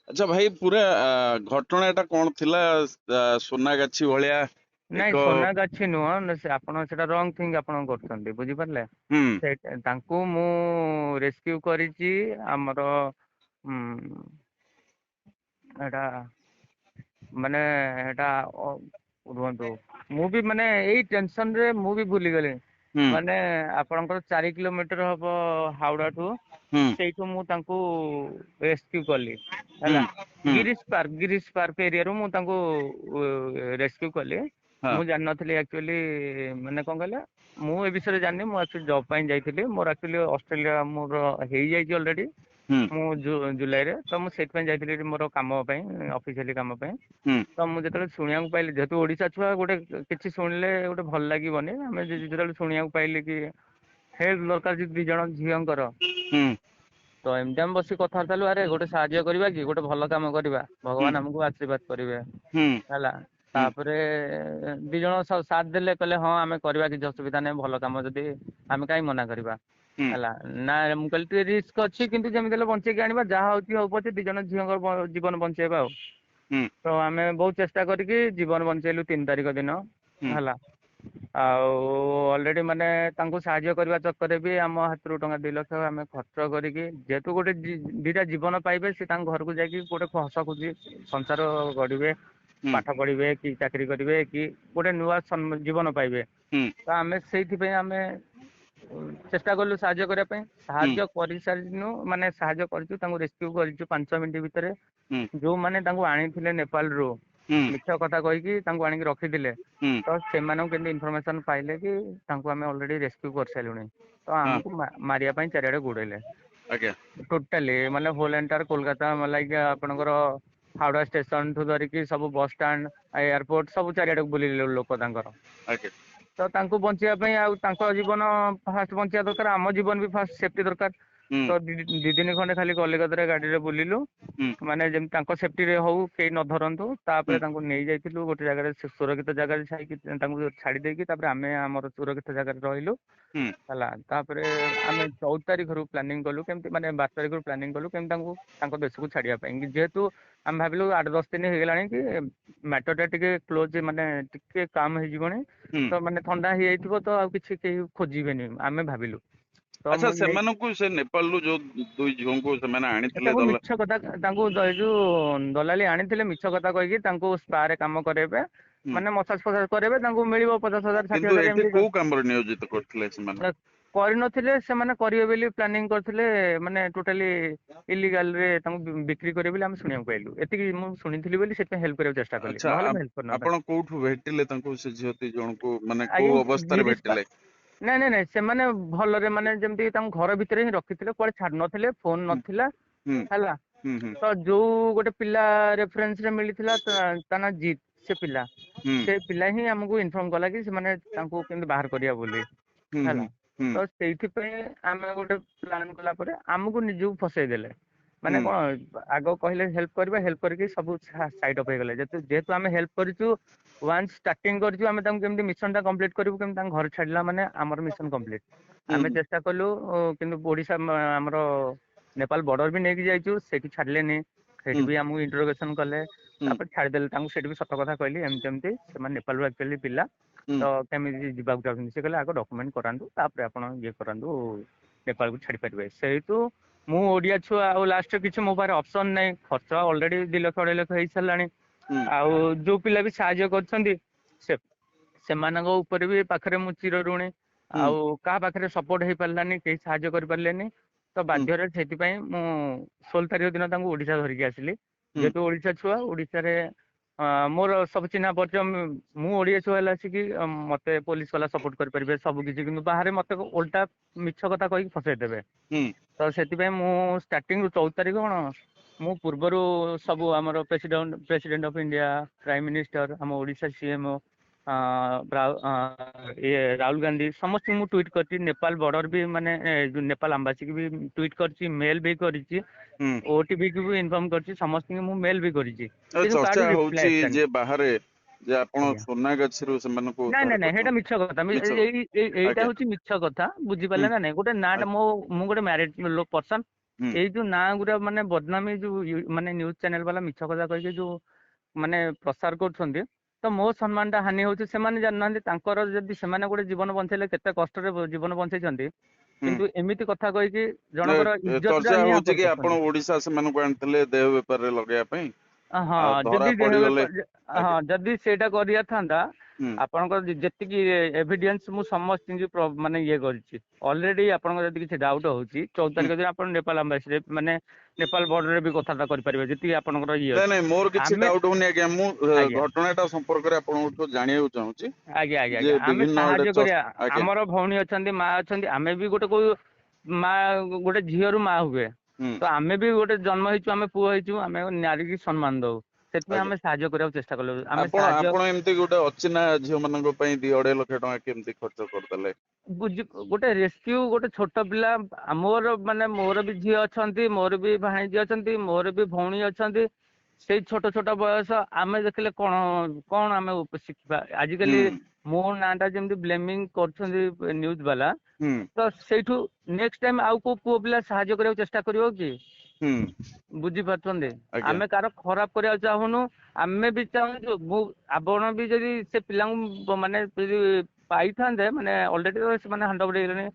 ଆଚ୍ଛା ଭାଇ ପୁରା ଘଟଣା ଟା କଣ ଥିଲା? ସୁନାଗାଛି ଭଳିଆ ନାଇଁ ଏକ ସୁନାଗାଛି ନୁହଁ ଆପଣ ସେଟା ରଙ୍ଗ ଥିଙ୍ଗ ଆପଣ କରୁଛନ୍ତି ବୁଝିପାରିଲେ। ହୁଁ ତାଙ୍କୁ ମୁଁ ରେସ୍କ୍ୟୁ କରିଛି ଆମର ଏଟା ମାନେ ଏଟା ରୁହନ୍ତୁ ମୁଁ ବି ମାନେ ଏଇ ଟେନସନ ରେ ମୁଁ ବି ଭୁଲିଗଲି। ହୁଁ ମାନେ ଆପଣଙ୍କର 4 କିଲୋମିଟର ହବ ହାଉଡାଠୁ ହୁଁ ସେଇଠୁ ମୁଁ ତାଙ୍କୁ ରେସ୍କ୍ୟୁ କଲି ହୁଁ ହେଲା। ହୁଁ ଗିରିଶ ପାର୍କ ଏରିଆରୁ ମୁଁ ତାଙ୍କୁ ରେସ୍କ୍ୟୁ କଲି। ହଁ ମୁଁ ଜାଣିନଥିଲି ଆକ୍ଚୁଆଲି ମାନେ କଣ କହିଲ ମୁଁ ଏ ବିଷୟରେ ଜାଣିନି। ମୁଁ ଆକ୍ଚୁଆଲି ଜବ୍ ପାଇଁ ଯାଇଥିଲି। ମୋର ଆକ୍ଚୁଆଲି ଅଷ୍ଟ୍ରେଲିଆ ମୋର ହେଇଯାଇଛି ଅଲରେଡି। ହୁଁ ମୁଁ ଜୁଲାଇରେ ତ ମୁଁ ସେଇଥିପାଇଁ ଯାଇଥିଲି ମୋର କାମ ପାଇଁ ଅଫିସିଆଲି କାମ ପାଇଁ। ହୁଁ ତ ମୁଁ ଯେତେବେଳେ ଶୁଣିବାକୁ ପାଇଲି ଯେହେତୁ ଓଡିଶା ଛୁଆ ଗୋଟେ କିଛି ଶୁଣିଲେ ଗୋଟେ ଭଲ ଲାଗିବନି। ଆମେ ଯେତେବେଳେ ଶୁଣିବାକୁ ପାଇଲି କି ହେଲ୍ପ ଦରକାର 2 ଜଣ ଝିଅଙ୍କର ହୁଁ ତ ଏମିତି ଆମେ ବସିକି କଥାବାର୍ତ୍ତା ହେଲୁ ଆରେ ଗୋଟେ ସାହାଯ୍ୟ କରିବା କି ଗୋଟେ ଭଲ କାମ କରିବା ହୁଁ ଭଗବାନ ଆମକୁ ଆଶୀର୍ବାଦ କରିବେ ହୁଁ ହେଲା। ହୁଁ ତାପରେ 2 ଜଣ ସାଥ ଦେଲେ କହିଲେ ହଁ ଆମେ କରିବା କିଛି ଅସୁବିଧା ନାହିଁ ଭଲ କାମ ଯଦି ଆମେ କାହିଁ ମନା କରିବା ହୁଁ ହେଲା। ନା ମୁଁ କହିଲି ଟିକେ ରିସ୍କ ଅଛି କିନ୍ତୁ ଯେମିତି ହେଲେ ବଞ୍ଚେଇକି ଆଣିବା ଯାହା ହଉଛି ହଉ ପଛେ 2 ଜଣ ଝିଅଙ୍କ ଜୀବନ ବଞ୍ଚେଇବା ଆଉ। ହୁଁ ତ ଆମେ ବହୁତ ଚେଷ୍ଟା କରିକି ଜୀବନ ବଞ୍ଚେଇଲୁ 3 ତାରିଖ ଦିନ ହୁଁ ହେଲା। ଆଉ ଅଲରେଡି ମାନେ ତାଙ୍କୁ ସାହାଯ୍ୟ କରିବା ଚକରରେ ବି ଆମ ହାତରୁ ଟଙ୍କା 2 ଲକ୍ଷ ଆମେ ଖର୍ଚ୍ଚ କରିକି ଯେହେତୁ ଗୋଟେ 2ଟା ଜୀବନ ପାଇବେ ସେ ତାଙ୍କ ଘରକୁ ଯାଇକି ଗୋଟେ ହସ ଖୁସି ସଂସାର ଗଢିବେ ହୁଁ ପାଠ ପଢିବେ କି ଚାକିରି କରିବେ କି ଗୋଟେ ନୂଆ ଜୀବନ ପାଇବେ। ହୁଁ ତ ଆମେ ସେଇଥିପାଇଁ ଆମେ ଚେଷ୍ଟା କଲୁ ସାହାଯ୍ୟ କରିବା ପାଇଁ ହୁଁ ସାହାଯ୍ୟ କରିସାରିନୁ ମାନେ ସାହାଯ୍ୟ କରିଛୁ ତାଙ୍କୁ ରେସ୍କ୍ୟୁ କରିଛୁ 5 ମିନିଟ ଭିତରେ। ହୁଁ ଯୋଉମାନେ ତାଙ୍କୁ ଆଣିଥିଲେ ନେପାଳରୁ ହୁଁ ମିଛ କଥା କହିକି ତାଙ୍କୁ ଆଣିକି ରଖିଥିଲେ ହୁଁ ତ ସେମାନଙ୍କୁ କେମିତି ଇନଫରମେସନ ପାଇଲେ କି ତାଙ୍କୁ ଆମେ ଅଲରେଡି ରେସ୍କ୍ୟୁ କରିସାରିଲୁଣି। ତ ହଁ ଆମକୁ ମାରିବା ପାଇଁ ଚାରିଆଡେ ଗୋଡେଇଲେ ଆଜ୍ଞା ଟୋଟାଲି ମାନେ ହୋଲ ଏଣ୍ଟାର କୋଲକାତା ଲାଇକ ଆପଣଙ୍କର ହାଉଡା ଷ୍ଟେସନ ଠୁ ଧରିକି ସବୁ ବସଷ୍ଟାଣ୍ଡ ଏୟାରପୋର୍ଟ ସବୁ ଚାରିଆଡେ ବୁଲିଲେ ଲୋକ ତାଙ୍କର। ଆଜ୍ଞା ତ ତାଙ୍କୁ ବଞ୍ଚିବା ପାଇଁ ଆଉ ତାଙ୍କ ଜୀବନ ଫାଷ୍ଟ ବଞ୍ଚିବା ଦରକାର ଆମ ଜୀବନ ବି ଫାଷ୍ଟ ସେଫ୍ଟି ଦରକାର। ହୁଁ ତ 2 ଦିନ ଖଣ୍ଡେ ଖାଲି କଲିକତାରେ ଗାଡିରେ ବୁଲିଲୁ ହୁଁ ମାନେ ଯେମିତି ତାଙ୍କ ସେଫ୍ଟିରେ ହଉ କେହି ନ ଧରନ୍ତୁ ତାପରେ ହୁଁ ତାଙ୍କୁ ନେଇ ଯାଇଥିଲୁ ଗୋଟେ ଜାଗାରେ ସୁରକ୍ଷିତ ଜାଗାରେ ଛାଇକି ତାଙ୍କୁ ଛାଡି ଦେଇକି ତାପରେ ଆମେ ଆମର ସୁରକ୍ଷିତ ଜାଗାରେ ରହିଲୁ ହୁଁ ହେଲା। ତାପରେ ଆମେ 14 ତାରିଖରୁ ପ୍ଲାନିଂ କଲୁ କେମିତି ମାନେ 12 ତାରିଖରୁ ପ୍ଲାନିଂ କଲୁ କେମିତି ତାଙ୍କ ଦେଶକୁ ଛାଡିବା ପାଇଁ ଯେହେତୁ ଆମେ ଭାବିଲୁ 8-10 ଦିନ ହେଇଗଲାଣି କି ମ୍ୟାଟର ଟା ଟିକେ କ୍ଲୋଜ ମାନେ ଟିକେ କାମ ହେଇଯିବଣି ହୁଁ ତ ମାନେ ଥଣ୍ଡା ହେଇଯାଇଥିବ ତ ଆଉ କିଛି କେହି ଖୋଜିବେନି ଆମେ ଭାବିଲୁ। ତ ଆଚ୍ଛା ମୁଁ ନେଇ ସେମାନଙ୍କୁ ସେ ନେପାଳରୁ ଯୋଉ 2 ଝିଅଙ୍କୁ ସେମାନେ ଆଣିଥିଲେ ତାଙ୍କୁ ଦଲା ମିଛ କଥା ତାଙ୍କୁ ଏଇ ଯୋଉ ଦଲାଲି ଆଣିଥିଲେ ମିଛ କଥା କହିକି ତାଙ୍କୁ ସ୍ପାରେ କାମ କରାଇବେ ହୁଁ ମାନେ ମସାଜ ଫସାଜ କରାଇବେ ତାଙ୍କୁ ମିଳିବ 50,000 କିନ୍ତୁ 60,000 ଏଠି ଏମିତି କୋଉ କାମରେ ନିୟୋଜିତ କରିଥିଲେ ସେମାନେ? କରିନଥିଲେ ସେମାନେ କରିବେ ବୋଲି ପ୍ଲାନିଂ କରିଥିଲେ ମାନେ ଟୋଟାଲି ଇଲିଗାଲ ରେ ତାଙ୍କୁ ବିକ୍ରି କରିବେ ବୋଲି ଆମେ ଶୁଣିବାକୁ ପାଇଲୁ ଏତିକି ମୁଁ ଶୁଣିଥିଲି ବୋଲି ସେଥିପାଇଁ ହେଲ୍ପ କରିବାକୁ ଚେଷ୍ଟା କଲି ଆଚ୍ଛା ନହେଲେ ମୁଁ ହେଲ୍ପ କରିନଥାନ୍ତି। ଆପଣ କୋଉଠୁ ଭେଟିଲେ ତାଙ୍କୁ ସେ ଝିଅ 2 ଜଣଙ୍କୁ ମାନେ ଆଜ୍ଞା କୋଉ ଅବସ୍ଥାରେ ଗିରିଶ ଭେଟିଲେ? ନାଇଁ ସେମାନେ ଭଲରେ ମାନେ ଯେମିତି ତାଙ୍କୁ ଘର ଭିତରେ ହିଁ ରଖିଥିଲେ କୁଆଡେ ଛାଡି ନଥିଲେ ଫୋନ ହୁଁ ନଥିଲା ହୁଁ ହେଲା। ହୁଁ ହୁଁ ତ ଯୋଉ ଗୋଟେ ପିଲା ରେଫରେନ୍ସ ରେ ମିଳିଥିଲା ତା ନା ଜିତ ସେ ପିଲା ହୁଁ ସେ ପିଲା ହିଁ ଆମକୁ ଇନଫର୍ମ କଲା କି ସେମାନେ ତାଙ୍କୁ କେମିତି ବାହାର କରିବା ବୋଲି ହୁଁ ହୁଁ ହେଲା। ହୁଁ ତ ସେଇଥିପାଇଁ ଆମେ ଗୋଟେ ପ୍ଲାନ କଲା ପରେ ଆମକୁ ନିଜକୁ ଫସେଇ ଦେଲେ ମାନେ ହୁଁ କଣ ଆଗ କହିଲେ ହେଲ୍ପ କରିବା ହେଲ୍ପ କରିକି ସବୁ ସାଇଡ ଅପ୍ ହେଇଗଲେ ଯେହେତୁ ଆମେ ହେଲ୍ପ କରିଛୁ ୱାନ୍ସ ଷ୍ଟାର୍ଟିଂ କରିଛୁ ଆମେ ତାଙ୍କୁ କେମିତି ମିଶନ ଟା କମ୍ପ୍ଲିଟ କରିବୁ କେମିତି ତାଙ୍କ ଘରେ ଛାଡିଲା ମାନେ ଆମର ମିଶନ କମ୍ପ୍ଲିଟ। ହୁଁ ଆମେ ଚେଷ୍ଟା କଲୁ କିନ୍ତୁ ଓଡିଶା ଆମର ନେପାଳ ବର୍ଡର ବି ନେଇକି ଯାଇଛୁ ସେଇଠି ଛାଡିଲେନି ସେଇଠି ହୁଁ ବି ଆମକୁ ଇଣ୍ଟରୋଗେସନ କଲେ ହୁଁ ତାପରେ ଛାଡିଦେଲେ ତାଙ୍କୁ ସେଇଠି ବି ସତ କଥା କହିଲି ଏମିତି ଏମିତି ସେମାନେ ନେପାଳରୁ ଆକ୍ଚୁଆଲି ପିଲା ହୁଁ ତ କେମିତି ଯିବାକୁ ଚାହୁଁଛନ୍ତି ସେ କହିଲେ ଆଗ ଡକୁମେଣ୍ଟ କରାନ୍ତୁ ତାପରେ ଆପଣ ଇଏ କରାନ୍ତୁ ନେପାଳକୁ ଛାଡି ପାରିବେ ସେଇଠୁ ମୁଁ ଓଡିଆ ଛୁଆ ଆଉ ଲାଷ୍ଟରେ କିଛି ମୋ ପାଖରେ ଅପସନ ନାହିଁ ଖର୍ଚ୍ଚ ଅଲରେଡି 2 ଲକ୍ଷ 2.5 ଲକ୍ଷ ହେଇସାରିଲାଣି। ହୁଁ ଆଉ ଯୋଉ ପିଲା ବି ସାହାଯ୍ୟ କରୁଛନ୍ତି ସେମାନଙ୍କ ଉପରେ ବି ପାଖରେ ମୁଁ ଚିର ଋଣୀ ହୁଁ ଆଉ କାହା ପାଖରେ ସପୋର୍ଟ ହେଇପାରିଲାନି କେହି ସାହାଯ୍ୟ କରିପାରିଲେନି ତ ହୁଁ ବାଧ୍ୟରେ ସେଥିପାଇଁ ମୁଁ 16 ତାରିଖ ଦିନ ତାଙ୍କୁ ଓଡିଶା ଧରିକି ଆସିଲି ହୁଁ ଯେହେତୁ ଓଡିଶା ଛୁଆ ଓଡିଶାରେ ମୋର ସବୁ ଚିହ୍ନା ପରିଚୟ ମୁଁ ଓଡିଆ ଛୁଆ ହେଲେ ଆସିକି ମତେ ପୋଲିସ ବାଲା ସପୋର୍ଟ କରିପାରିବେ ସବୁ କିଛି କିନ୍ତୁ ବାହାରେ ମତେ ଓଲଟା ମିଛ କଥା କହିକି ଫସେଇ ଦେବେ। ହୁଁ ତ ସେଥିପାଇଁ ମୁଁ ଷ୍ଟାର୍ଟିଂ ରୁ 14 ତାରିଖ କଣ ମୁଁ ପୂର୍ବରୁ ସବୁ ଆମର president of India prime minister ଆମ ଓଡିଶା ସିଏମ ରାହୁଲ ଗାନ୍ଧୀ ସମସ୍ତଙ୍କୁ ମୁଁ ଟ୍ୱିଟ୍ କରିଛି ନେପାଳ ବର୍ଡର ବି ମାନେ ନେପାଳ ଆମ୍ବାସି ବି ଟ୍ୱିଟ୍ କରିଛି ମେଲ ବି କରିଛି ହୁଁ ଓଟିଭି କୁ ବି ଇନଫର୍ମ କରିଛି ସମସ୍ତଙ୍କୁ ମୁଁ ମେଲ ବି କରିଛି। ଆଉ କିନ୍ତୁ ଚର୍ଚ୍ଚା କାହାଠୁ ରିପ୍ଲାଏ ହଉଛି ଆସିଲାନି ଯେ ବାହାରେ ଯେ ଆପଣ ଆଜ୍ଞା। ସୁନାଗାଛିରୁ ସେମାନଙ୍କୁ ନାଇଁ ନାଇଁ ଉଦ୍ଧାର ନାଇଁ ସେଇଟା କରୁଛନ୍ତି। ମିଛ କଥା ମିଛ ଏଇଟା ଆଜ୍ଞା ହଉଛି ମିଛ କଥା ହୁଁ ବୁଝିପାରିଲେ ନା ନାଇଁ ଗୋଟେ ନାଟା ମୁଁ ଗୋଟେ ମ୍ୟାରେଜ ପର୍ସନ ହୁଁ ଏଇ ଯୋଉ ନାଁ ଗୁରା ମାନେ ବଦନାମୀ ଯୋଉ ମାନେ ନ୍ୟୁଜ ଚ୍ୟାନେଲ ବାଲା ମିଛ କଥା କହିକି ଯୋଉ ମାନେ ପ୍ରସାର କରୁଛନ୍ତି, ତ ମୋ ସମ୍ମାନ ଟା ହାନି ହଉଛି। ସେମାନେ ଜାଣିନାହାନ୍ତି ତାଙ୍କର ଯଦି ସେମାନେ ଗୋଟେ ଜୀବନ ବଞ୍ଚେଇଲେ କେତେ କଷ୍ଟରେ ଜୀବନ ବଞ୍ଚେଇଛନ୍ତି, ହୁଁ। କିନ୍ତୁ ଏମିତି କଥା କହିକି ଏ ଜଣଙ୍କର ଇଜ୍ଜତ ଟା ଚର୍ଚ୍ଚା ହିଁ ହଉଛି ହାପର କି ଆପଣ କରୁଛନ୍ତି। ଓଡିଶା ସେମାନଙ୍କୁ ଆଣିଥିଲେ ଦେହ ବେପାରରେ ଲଗେଇବା ପାଇଁ, ହଁ ଆଉ ଧରା ଯଦି ଦେହ ପଡିଗଲେ। ବେପାର ହଁ ଆଜ୍ଞା। ଯଦି ସେଇଟା କରିଥାନ୍ତା, ହୁଁ ଆପଣଙ୍କର ଯେତିକି ଏଭିଡେନ୍ସ ମୁଁ ସମସ୍ତଙ୍କୁ ମାନେ ଇଏ କରିଛି ଅଲରେଡି। ଆପଣଙ୍କର ଯଦି କିଛି ଡାଉଟ ହଉଛି 14 ହୁଁ। ତାରିଖ ଦିନ ଆପଣ ନେପାଳ ଆମ୍ବାସିରେ ମାନେ ନେପାଳ ବର୍ଡରରେ ବି କଥାବାର୍ତ୍ତା କରିପାରିବେ ଯେତିକି ଆପଣଙ୍କର ଇଏ ନାଇଁ ଅଛି। ନାଇଁ, ମୋର କିଛି ଆମେ ଡାଉଟ ହଉନି ଆଜ୍ଞା। ମୁଁ ଆଜ୍ଞା ଘଟଣାଟା ସମ୍ପର୍କରେ ଆପଣଙ୍କଠୁ ଜାଣିବାକୁ ଚାହୁଁଛି ଆଜ୍ଞା ଆଜ୍ଞା ଯେ ଆଜ୍ଞା ଆମେ ବିଭିନ୍ନ ଆଡେ ସାହାଯ୍ୟ କରିବା। ଆଜ୍ଞା। ଆମର ଭଉଣୀ ଅଛନ୍ତି, ମା ଅଛନ୍ତି, ଆମେ ବି ଗୋଟେ କୋଉ ମା ଗୋଟେ ଝିଅରୁ ମା ହୁଏ, ହୁଁ ତ ଆମେ ବି ଗୋଟେ ଜନ୍ମ ହେଇଛୁ, ଆମେ ପୁଅ ହେଇଛୁ, ଆମେ ନାରୀକି ସମ୍ମାନ ଦଉ। ସେଥିପାଇଁ ଆଜ୍ଞା। ଆମେ ସାହାଯ୍ୟ କରିବାକୁ ଚେଷ୍ଟା କଲୁ। ଆମେ ଆପଣ ସାହାଯ୍ୟ ଆପଣ ଏମିତି ଗୋଟେ ଅଚିହ୍ନା ଝିଅ ମାନଙ୍କ ପାଇଁ 2.5 ଲକ୍ଷ ଟଙ୍କା କେମିତି ଖର୍ଚ୍ଚ କରିଦେଲେ? ଗୋଟେ ରେସ୍କ୍ୟୁ ଗୋଟେ ଛୋଟ ପିଲା, ମୋର ମାନେ ମୋର ବି ଝିଅ ଅଛନ୍ତି, ମୋର ବି ଭାଣିଜୀ ଅଛନ୍ତି, ମୋର ବି ଭଉଣୀ ଅଛନ୍ତି। ସେଇ ଛୋଟ ଛୋଟ ବୟସ ଆମେ ଦେଖିଲେ କଣ କଣ ଆମେ ଶିଖିବା? ହୁଁ ଆଜିକାଲି ମୋ ନାଁ ଟା ଯେମିତି ବ୍ଲେମିଂ କରୁଛନ୍ତି ନ୍ୟୁଜ ବାଲା, ହୁଁ ତ ସେଇଠୁ ନେକ୍ସଟ ଟାଇମ ଆଉ କୋଉ ପୁଅ ପିଲା ସାହାଯ୍ୟ କରିବାକୁ ଚେଷ୍ଟା କରିବ କି? ହୁଁ ବୁଝିପାରୁଛନ୍ତି? ଆଜ୍ଞା। ଆମେ କାହାର ଖରାପ କରିବାକୁ ଚାହୁଁନୁ। ଆମେ ବି ଚାହୁଁଛୁ ଆପଣ ବି ଯଦି ସେ ପିଲାଙ୍କୁ ମାନେ ଯଦି ପାଇଥାନ୍ତେ, ମାନେ ଅଲରେଡି ସେମାନେ ହାଣ୍ଡ ଓଭର ହେଇଗଲେଣି,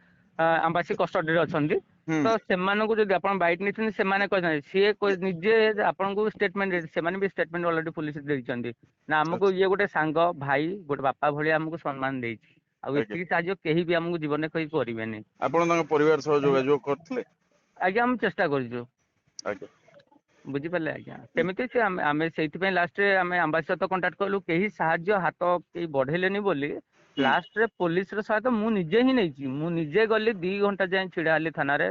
ଆମ୍ବାସି କଷ୍ଟଡିରେ ଅଛନ୍ତି। ହୁଁ ତ ସେମାନଙ୍କୁ ଯଦି ଆପଣ ବାଇଟ୍ ନେଇଛନ୍ତି, ସେମାନେ କହିଛନ୍ତି ସିଏ ନିଜେ ଆପଣଙ୍କୁ ଷ୍ଟେଟମେଣ୍ଟ, ସେମାନେ ବି ଷ୍ଟେଟମେଣ୍ଟ ଅଲରେଡି ପୋଲିସ ଦେଇଛନ୍ତି ନା ଆମକୁ ଆଚ୍ଛା ଇଏ ଗୋଟେ ସାଙ୍ଗ ଭାଇ ଗୋଟେ ବାପା ଭଳିଆ ଆମକୁ ସମ୍ମାନ ଦେଇଛି, ଆଉ ଆଜ୍ଞା। ଏତିକି ସାହାଯ୍ୟ କେହି ବି ଆମକୁ ଜୀବନରେ କେହି କରିବେନି। ଆପଣ ତାଙ୍କ ପରିବାର ସହ ହେଲା ଯୋଗାଯୋଗ କରିଥିଲେ? ଆଜ୍ଞା ଆମେ ଚେଷ୍ଟା କରିଛୁ। ଆଜ୍ଞା। ବୁଝିପାରିଲେ ଆଜ୍ଞା? ସେମିତି ସେ ଆମେ ସେଇଥିପାଇଁ ଲାଷ୍ଟରେ ଆମେ ଆମ୍ବାସି ସହିତ କଣ୍ଟାକ୍ଟ କଲୁ, କେହି ସାହାଯ୍ୟ ହାତ କେହି ବଢେଇଲେନି ବୋଲି ହୁଁ ଲାଷ୍ଟରେ ପୋଲିସର ସହାୟତା ମୁଁ ନିଜେ ହିଁ ନେଇଛି। ମୁଁ ନିଜେ ଗଲି 2 ଘଣ୍ଟା ଯାଏଁ ଛିଡା ହେଲି ଥାନାରେ,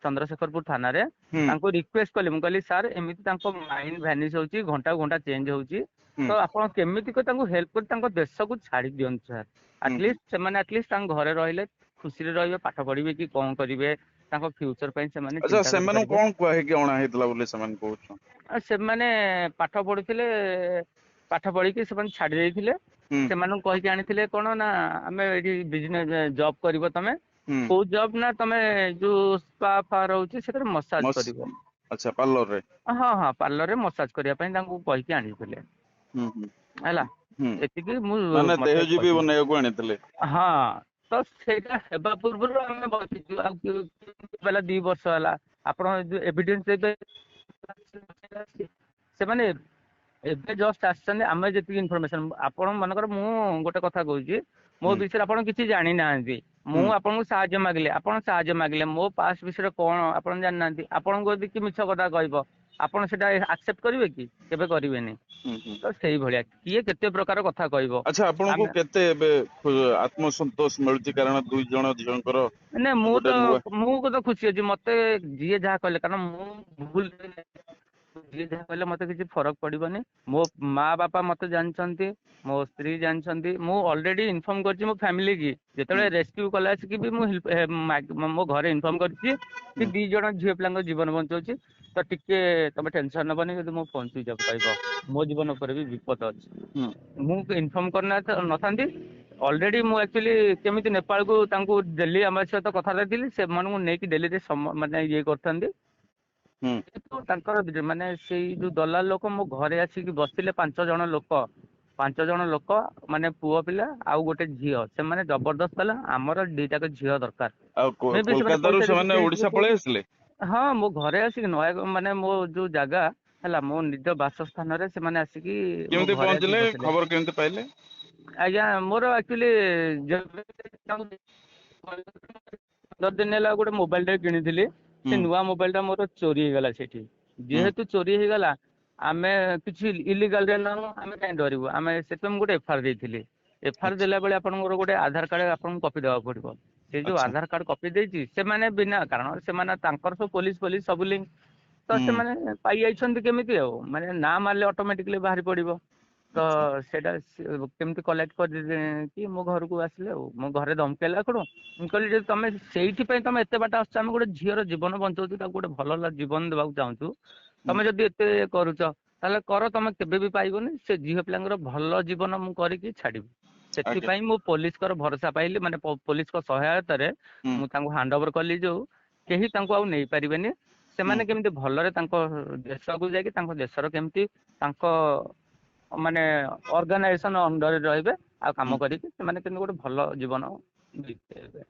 ଚନ୍ଦ୍ରଶେଖରପୁର ଥାନାରେ। ହୁଁ ତାଙ୍କୁ ରିକ୍ୱେଷ୍ଟ କଲି, ମୁଁ କହିଲି ସାର୍ ଏମିତି ତାଙ୍କ ମାଇଣ୍ଡ ଭ୍ୟାନିଶ ହଉଛି, ଘଣ୍ଟାକୁ ଘଣ୍ଟା ଚେଞ୍ଜ ହଉଛି, ହୁଁ ତ ଆପଣ କେମିତି କରି ତାଙ୍କୁ ହେଲ୍ପ କରି ତାଙ୍କ ଦେଶକୁ ଛାଡି ଦିଅନ୍ତୁ ସାର୍। ହୁଁ ହୁଁ। ସେମାନେ ଆଟଲିଷ୍ଟ ତାଙ୍କ ଘରେ ରହିଲେ ଖୁସିରେ ରହିବେ, ପାଠ ପଢିବେ କି କଣ କରିବେ, ତାଙ୍କ ଫ୍ୟୁଚର ପାଇଁ ସେମାନେ ଆଚ୍ଛା, ଚିନ୍ତା ସେମାନଙ୍କୁ କରିପାରିବେ। କଣ କୁହା ହେଇକି ଅଣା ହେଇଥିଲା ବୋଲି ସେମାନେ କହୁଛନ୍ତି? ସେମାନେ ପାଠ ପଢୁଥିଲେ, ପାଠ ପଢିକି ସେମାନେ ଛାଡି ଦେଇଥିଲେ। ହୁଁ ସେମାନଙ୍କୁ କହିକି ଆଣିଥିଲେ କଣ ନା ଆମେ ଏଇଠି ବିଜନେସ ଜବ କରିବ ତମେ। ହୁଁ। କୋଉ ଜବ ନା ତମେ ଯୋଉ ସ୍ପା ଫା ରହୁଛି ସେଥିରେ ମସାଜ ମସ୍ କରିବ। ଆଚ୍ଛା, ପାର୍ଲରରେ। ହଁ ହଁ, ପାର୍ଲରରେ ମସାଜ କରିବା ପାଇଁ ତାଙ୍କୁ କହିକି ଆଣିଥିଲେ। ହୁଁ ହୁଁ ହେଲା ହୁଁ। ଏତିକି ମୁଁ ମାନେ ମତେ ଦେହଜୀବୀ କହିଥିଲେ। ବନେଇବାକୁ ଆଣିଥିଲେ। ହଁ, ତ ସେଇଟା ହେବା ପୂର୍ବରୁ ଆମେ ବସିଛୁ ଆଉ 2 ବର୍ଷ ହେଲା ଆପଣ ଯୋଉ ଏଭିଡେନ୍ସ ଦେବେ ସେମାନେ ଏବେ ଜଷ୍ଟ ଆସିଛନ୍ତି। ଆମେ ଯେତିକି ଇନଫର୍ମେସନ, ଆପଣ ମନେକର ମୁଁ ଗୋଟେ କଥା କହୁଛି, ମୋ ହୁଁ ବିଷୟରେ ଆପଣ କିଛି ଜାଣିନାହାନ୍ତି, ମୁଁ ହୁଁ ଆପଣଙ୍କୁ ସାହାଯ୍ୟ ମାଗିଲେ, ଆପଣ ସାହାଯ୍ୟ ମାଗିଲେ, ମୋ ପାଷ୍ଟ ବିଷୟରେ କଣ ଆପଣ ଜାଣିନାହାନ୍ତି, ଆପଣଙ୍କୁ ଯଦି କିଏ ମିଛ କଥା କହିବ, ଆପଣ ସେଟା ଆକ୍ସେପ୍ଟ କରିବେ କି? କେବେ କରିବେନି। ହୁଁ ହୁଁ। ତ ସେଇଭଳିଆ କିଏ କେତେ ପ୍ରକାର କଥା କହିବ। ଆଚ୍ଛା, ଆପଣଙ୍କୁ ଆମେ କେତେ ଏବେ ଆତ୍ମସନ୍ତୋଷ ମିଳୁଛି? କାରଣ 2 ଜଣ ଝିଅଙ୍କର ନାଇଁ ଗୋଟେ ନୂଆ ମୁଁ ତ ଖୁସି ଅଛି। ମତେ ଯିଏ ଯାହା କହିଲେ, କାରଣ ମୁଁ ଭୁଲ ଯିଏ ଯାହା କହିଲେ ମତେ କିଛି ଫରକ ପଡିବନି। ମୋ ମା ବାପା ମତେ ଜାଣିଛନ୍ତି, ମୋ ସ୍ତ୍ରୀ ଜାଣିଛନ୍ତି, ମୁଁ ଅଲରେଡି ଇନଫର୍ମ କରିଛି ମୋ ଫ୍ୟାମିଲି କି। ହୁଁ ଯେତେବେଳେ ରେସ୍କ୍ୟୁ କଲା ଆସିକି ବି ମୁଁ ମୋ ଘରେ ଇନଫର୍ମ କରିଛି କି ହୁଁ 2 ଜଣ ଝିଅ ପିଲାଙ୍କ ଜୀବନ ବଞ୍ଚଉଛି, ତ ଟିକେ ତମେ ଟେନସନ ନବନି ଯଦି ମୋ ଫୋନ ସୁଇଚ୍ ଅଫ୍ ରହିବ, ମୋ ଜୀବନ ଉପରେ ବି ବିପଦ ଅଛି। ହୁଁ ମୁଁ ଇନଫର୍ମ କରିନଥାନ୍ତି। ଅଲରେଡି ମୁଁ ଆକ୍ଚୁଆଲି କେମିତି ନେପାଳକୁ ତାଙ୍କୁ ଦିଲ୍ଲୀ ଆମ୍ବାସି ସହିତ କଥାରେ ଥିଲି, ସେମାନଙ୍କୁ ନେଇକି ଦିଲ୍ଲୀରେ ମାନେ ଇଏ କରିଥାନ୍ତି। ହୁଁ କିନ୍ତୁ ତାଙ୍କର ମାନେ ସେଇ ଯୋଉ ଦଲାଲ ଲୋକ ମୋ ଘରେ ଆସିକି ବସିଥିଲେ, 5 ଜଣ ଲୋକ, 5 ଜଣ ଲୋକ ମାନେ ପୁଅ ପିଲା ଆଉ ଗୋଟେ ଝିଅ, ସେମାନେ ଜବରଦସ୍ତ କଲେ ଆମର 2ଟା ଝିଅ ଦରକାର। ଆଉ ମେ ବି ସେମାନେ କୋଲକାତାରୁ ପଇସା ସେମାନେ କିଛି ଦେଇଥିବେ ଓଡିଶା ପଳେଇ କୋଉଠି। ଆସିଲେ? ହଁ, ମୋ ଘରେ ଆସିକି ମାନେ ମୋ ଯୋଉ ଜାଗା ହେଲା, ମୋ ନିଜ ବାସସ୍ଥାନରେ ସେମାନେ ଆସିକି ମୋ କେମିତି ଘରେ ଆସିକି ପହଞ୍ଚିଲେ? ବସିଲେ। ଖବର କେମିତି ପାଇଲେ? ଆଜ୍ଞା, ମୋର ଆକ୍ଚୁଆଲି 15 ଦିନ ହେଲା ଗୋଟେ ମୋବାଇଲ ଟେ କିଣିଥିଲି। ସେ ହୁଁ ନୂଆ ମୋବାଇଲ ଟା ମୋର ଚୋରି ହେଇଗଲା ସେଠି। ହୁଁ ଯେହେତୁ ଚୋରି ହେଇଗଲା, ଆମେ କିଛି ଇଲିଗାଲ ରେ ନାହୁଁ, ଆମେ କାହିଁ ଡରିବୁ। ଆମେ ସେଥିପାଇଁ ମୁଁ ଗୋଟେ ଏଫଆଇଆର ଦେଇଥିଲି। ଏଫଆଇଆର ଆଚ୍ଛା ଦେଲା ବେଳେ ଆପଣଙ୍କର ଗୋଟେ ଆଧାର କାର୍ଡ ଆପଣଙ୍କୁ କପି ଦେବାକୁ ପଡିବ। ସେ ଯୋଉ ଆଚ୍ଛା ଆଧାର କାର୍ଡ କପି ଦେଇଛି, ସେମାନେ ବିନା କାରଣ ସେମାନେ ତାଙ୍କର ସବୁ ପୋଲିସ ସବୁ ଲିଙ୍କ, ତ ହୁଁ ସେମାନେ ପାଇ ଯାଇଛନ୍ତି କେମିତି ଆଉ, ମାନେ ନାଁ ମାରିଲେ ଅଟୋମେଟିକଲି ବାହାରି ପଡିବ। ତ ଆଚ୍ଛା ସେଇଟା କେମିତି କଲେକ୍ଟ କରିକି ମୋ ଘରକୁ ଆସିଲେ ଆଉ। ମୋ ଘରେ ଧମକେଇଲା ଖୁଣୁ ମୁଁ କହିଲି ଯେ ତମେ ସେଇଥିପାଇଁ ତମେ ଏତେ ବାଟ ଆସୁଛ, ଆମେ ଗୋଟେ ଝିଅର ଜୀବନ ବଞ୍ଚଉଛୁ, ତାକୁ ଗୋଟେ ଭଲ ଜୀବନ ଦେବାକୁ ଚାହୁଁଛୁ, ହୁଁ ତମେ ଯଦି ଏତେ କରୁଛ ତାହେଲେ କର, ତମେ କେବେ ବି ପାଇବନି। ସେ ଝିଅ ପିଲାଙ୍କର ଭଲ ଜୀବନ ମୁଁ କରିକି ଛାଡିବି। ଆଜ୍ଞା ସେଥିପାଇଁ ମୁଁ ପୋଲିସଙ୍କର ଭରସା ପାଇଲି, ମାନେ ପୋଲିସଙ୍କ ସହାୟତାରେ ହୁଁ ମୁଁ ତାଙ୍କୁ ହ୍ୟାଣ୍ଡ ଓଭର କଲି। ଯୋଉ କେହି ତାଙ୍କୁ ଆଉ ନେଇପାରିବେନି। ହୁଁ ସେମାନେ କେମିତି ଭଲରେ ତାଙ୍କ ଦେଶକୁ ଯାଇକି ତାଙ୍କ ଦେଶର କେମିତି ତାଙ୍କ ମାନେ ଅର୍ଗାନାଇଜେସନ ଅଣ୍ଡରରେ ରହିବେ ଆଉ କାମ ହୁଁ। କରିକି ସେମାନେ କେମିତି ଗୋଟେ ଭଲ ଜୀବନ ବିତେଇବେ।